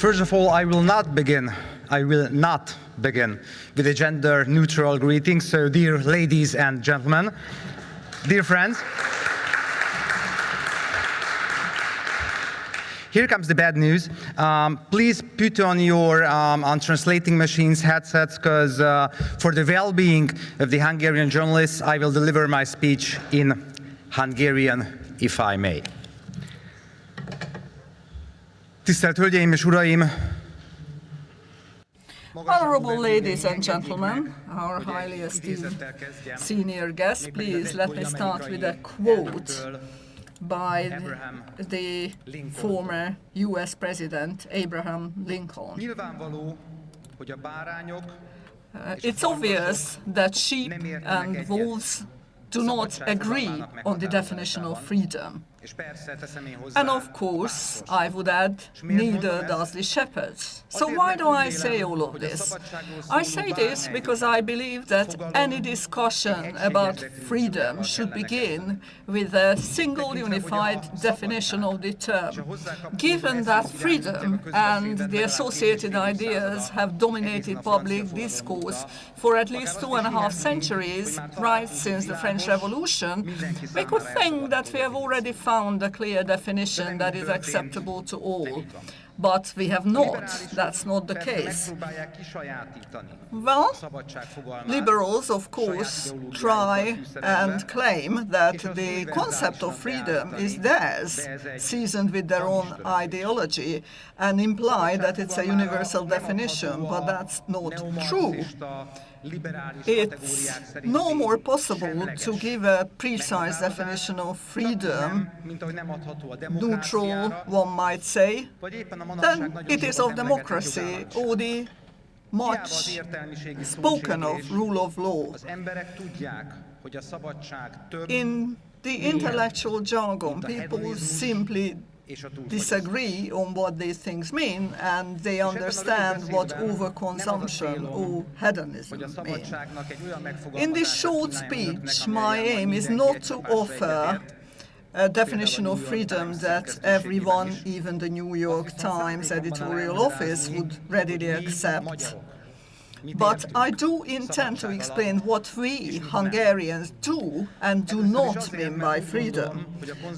First of all, I will not begin with a gender-neutral greeting. So, dear ladies and gentlemen, dear friends, here comes the bad news. Please put on your translating machines, headsets, because for the well-being of the Hungarian journalists, I will deliver my speech in Hungarian, if I may. Tisztelt Hölgyeim és Uraim! Honorable ladies and gentlemen, our highly esteemed senior guests, please let me start with a quote by the former US President Abraham Lincoln. It's obvious that sheep and wolves do not agree on the definition of freedom. And of course, I would add, neither does the shepherd. So why do I say all of this? I say this because I believe that any discussion about freedom should begin with a single unified definition of the term. Given that freedom and the associated ideas have dominated public discourse for at least 2.5 centuries, right since the French Revolution, we could think that we have already found a clear definition that is acceptable to all. But we have not. That's not the case. Well, liberals, of course, try and claim that the concept of freedom is theirs, seasoned with their own ideology, and imply that it's a universal definition, but that's not true. It's no more possible to give a precise definition of freedom, neutral, one might say, than it is of democracy or the much spoken of rule of law. In the intellectual jargon, people simply disagree on what these things mean, and they understand what overconsumption or hedonism mean. In this short speech, my aim is not to offer a definition of freedom that everyone, even the New York Times editorial office, would readily accept. But I do intend to explain what we Hungarians do and do not mean by freedom.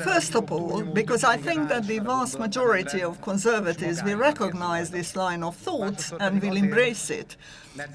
First of all, because I think that the vast majority of conservatives will recognize this line of thought and will embrace it.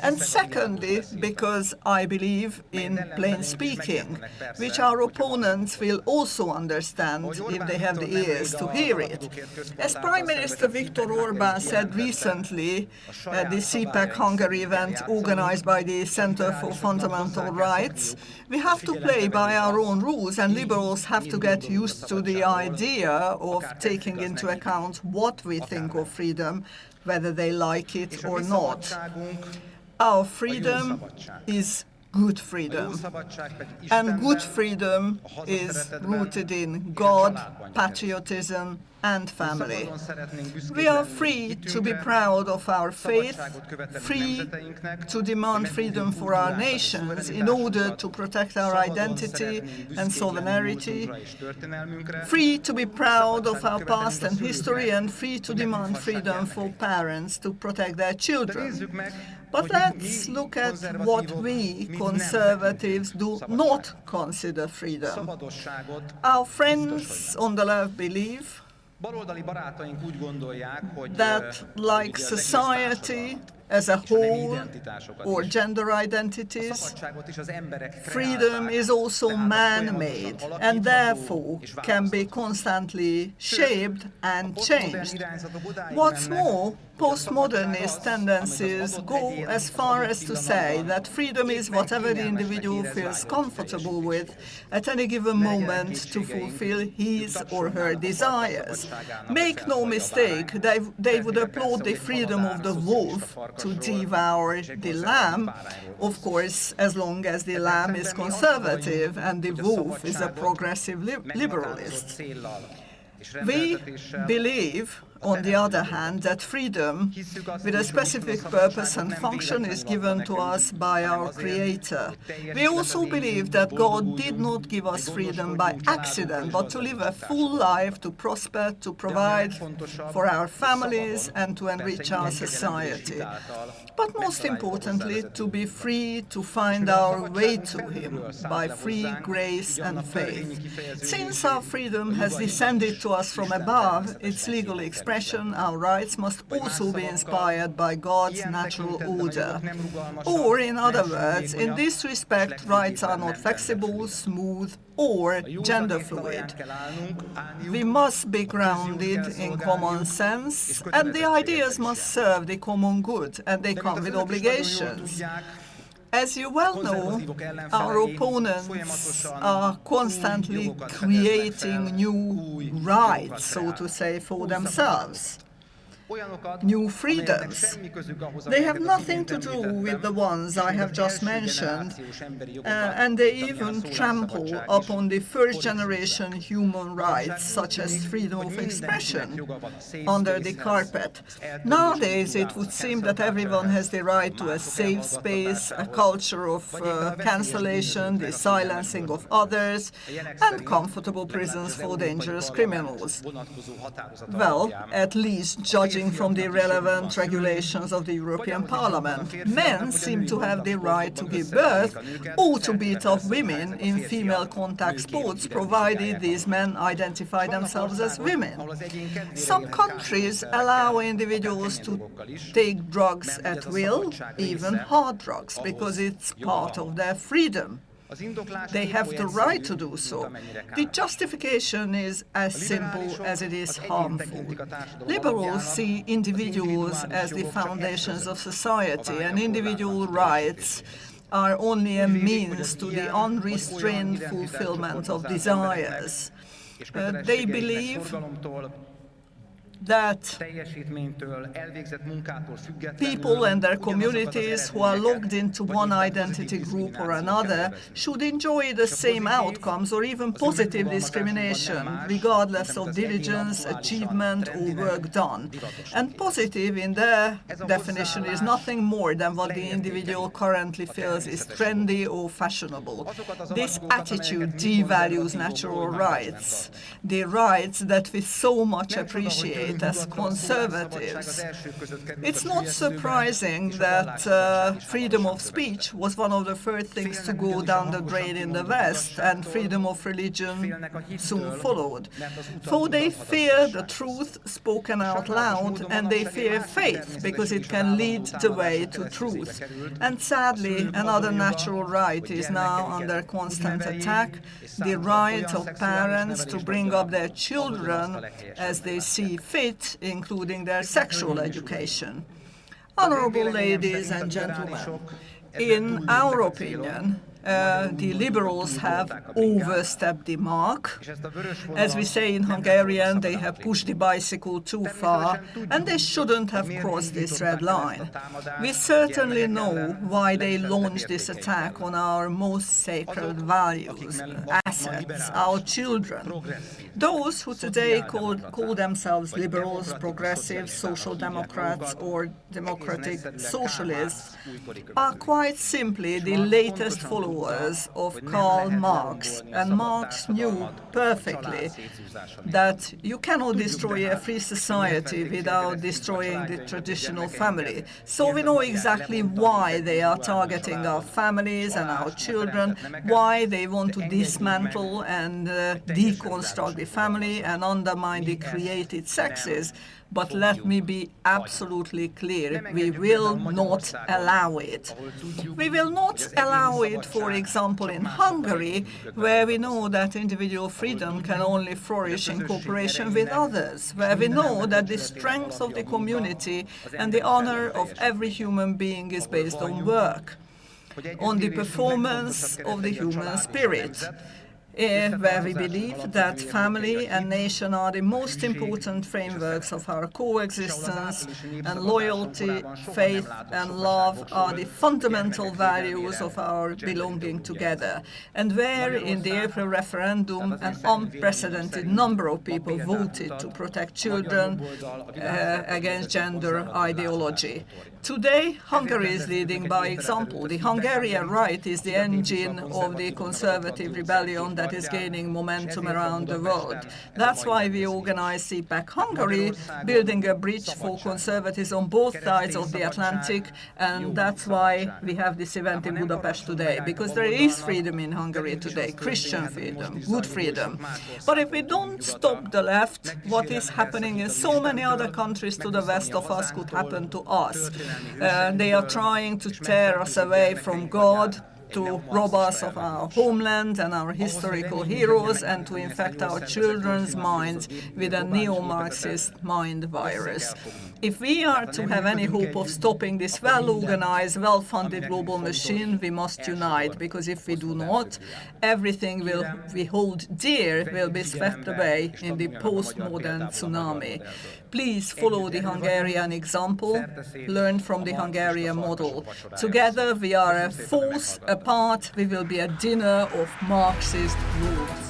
And secondly, because I believe in plain speaking, which our opponents will also understand if they have the ears to hear it. As Prime Minister Viktor Orbán said recently at the CPAC Hungary event organized by the Center for Fundamental Rights, we have to play by our own rules, and liberals have to get used to the idea of taking into account what we think of freedom, whether they like it or not. Our freedom is good freedom, and good freedom is rooted in God, patriotism, and family. We are free to be proud of our faith, free to demand freedom for our nations in order to protect our identity and sovereignty, free to be proud of our past and history, and free to demand freedom for parents to protect their children. But let's look at what we conservatives do not consider freedom. Our friends on the left believe that, like society as a whole, or gender identities, freedom is also man-made and therefore can be constantly shaped and changed. What's more, postmodernist tendencies go as far as to say that freedom is whatever the individual feels comfortable with at any given moment to fulfill his or her desires. Make no mistake, they would applaud the freedom of the wolf to devour the lamb, of course, as long as the lamb is conservative and the wolf is a progressive liberalist. We believe on the other hand, that freedom with a specific purpose and function is given to us by our Creator. We also believe that God did not give us freedom by accident, but to live a full life, to prosper, to provide for our families, and to enrich our society. But most importantly, to be free to find our way to Him by free grace and faith. Since our freedom has descended to us from above, its legal expression, our rights, must also be inspired by God's natural order. Or, in other words, in this respect, rights are not flexible, smooth, or gender fluid. We must be grounded in common sense, and the ideas must serve the common good, and they come with obligations. As you well know, our opponents are constantly creating new rights, so to say, for themselves. New freedoms. They have nothing to do with the ones I have just mentioned, and they even trample upon the first-generation human rights, such as freedom of expression, under the carpet. Nowadays, it would seem that everyone has the right to a safe space, a culture of cancellation, the silencing of others, and comfortable prisons for dangerous criminals. Well, at least judging from the relevant regulations of the European Parliament, men seem to have the right to give birth or to beat off women in female contact sports, provided these men identify themselves as women. Some countries allow individuals to take drugs at will, even hard drugs, because it's part of their freedom. They have the right to do so. The justification is as simple as it is harmful. Liberals see individuals as the foundations of society, and individual rights are only a means to the unrestrained fulfillment of desires. They believe that people and their communities who are logged into one identity group or another should enjoy the same outcomes or even positive discrimination, regardless of diligence, achievement, or work done. And positive, in their definition, is nothing more than what the individual currently feels is trendy or fashionable. This attitude devalues natural rights, the rights that we so much appreciate as conservatives. It's not surprising that freedom of speech was one of the first things to go down the drain in the West, and freedom of religion soon followed. For they fear the truth spoken out loud, and they fear faith because it can lead the way to truth. And sadly, another natural right is now under constant attack, the right of parents to bring up their children as they see fit, including their sexual education. Honorable ladies and gentlemen, in our opinion, the liberals have overstepped the mark. As we say in Hungarian, they have pushed the bicycle too far, and they shouldn't have crossed this red line. We certainly know why they launched this attack on our most sacred values, assets, our children. Those who today call themselves liberals, progressives, social democrats, or democratic socialists are quite simply the latest followers of Karl Marx, and Marx knew perfectly that you cannot destroy a free society without destroying the traditional family. So we know exactly why they are targeting our families and our children, why they want to dismantle and deconstruct the family and undermine the created sexes. But let me be absolutely clear, we will not allow it. We will not allow it, for example, in Hungary, where we know that individual freedom can only flourish in cooperation with others, where we know that the strength of the community and the honor of every human being is based on work, on the performance of the human spirit. where we believe that family and nation are the most important frameworks of our coexistence, and loyalty, faith and love are the fundamental values of our belonging together, and where in the April referendum an unprecedented number of people voted to protect children against gender ideology. Today, Hungary is leading by example. The Hungarian right is the engine of the conservative rebellion that is gaining momentum around the world. That's why we organize CPAC Hungary, building a bridge for conservatives on both sides of the Atlantic, and that's why we have this event in Budapest today, because there is freedom in Hungary today, Christian freedom, good freedom. But if we don't stop the left, what is happening in so many other countries to the west of us could happen to us. They are trying to tear us away from God, to rob us of our homeland and our historical heroes, and to infect our children's minds with a neo-Marxist mind virus. If we are to have any hope of stopping this well-organized, well-funded global machine, we must unite, because if we do not, everything we hold dear will be swept away in the postmodern tsunami. Please follow the Hungarian example, learn from the Hungarian model. Together we are a force, apart we will be a dinner of Marxist rules.